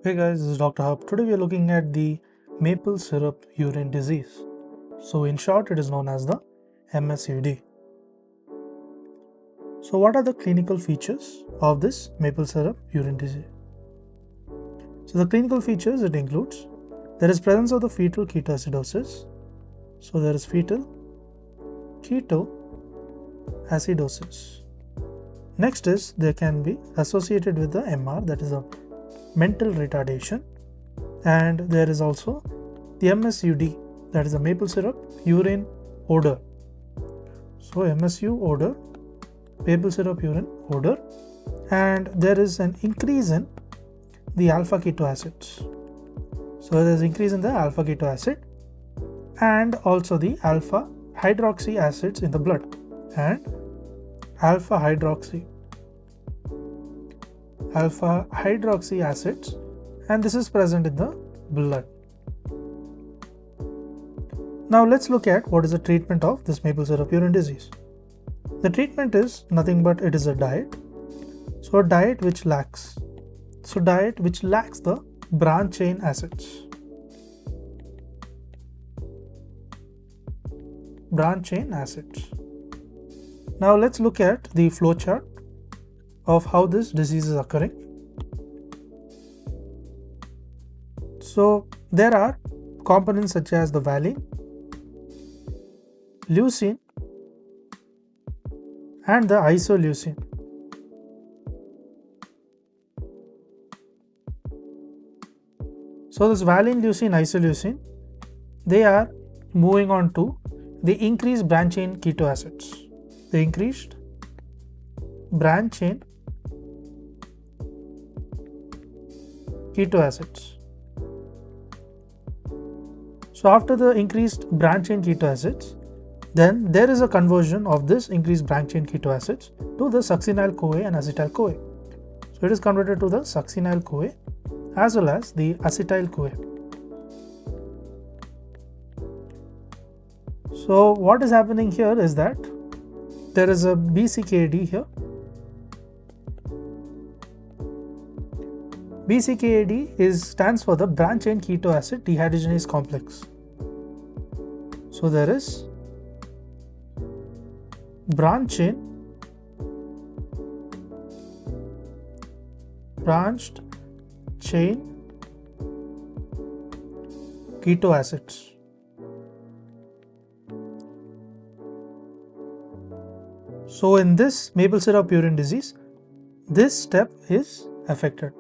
Hey guys, this is Dr. Hub. Today we are looking at the maple syrup urine disease. So in short, it is known as the MSUD. So what are the clinical features of this maple syrup urine disease? So the clinical features, it includes there is presence of the fetal ketoacidosis. So there is fetal ketoacidosis. Next is there can be associated with the MR, that is a mental retardation, and there is also the MSUD, that is a maple syrup urine odor. So MSU odor, maple syrup urine odor, and there is an increase in the alpha keto acids. So there is increase in the alpha keto acid and also the alpha hydroxy acids in the blood and alpha hydroxy acids, and this is present in the blood. Now let's look at what is the treatment of this maple syrup urine disease. The treatment is nothing but it is a diet. So a diet which lacks the branch chain acids. Now let's look at the flowchart of how this disease is occurring. So there are components such as the valine, leucine and the isoleucine. So this valine, leucine, isoleucine, they are moving on to the increased branch chain keto acids. The increased branch chain keto acids. So after the increased branch chain keto acids, then there is a conversion of this increased branch chain keto acids to the succinyl CoA and acetyl CoA. So it is converted to the succinyl CoA as well as the acetyl CoA. So what is happening here is that there is a BCKD here. BCKD stands for the branch chain keto acid dehydrogenase complex. So there is branched chain keto acids. So in this maple syrup urine disease, this step is affected.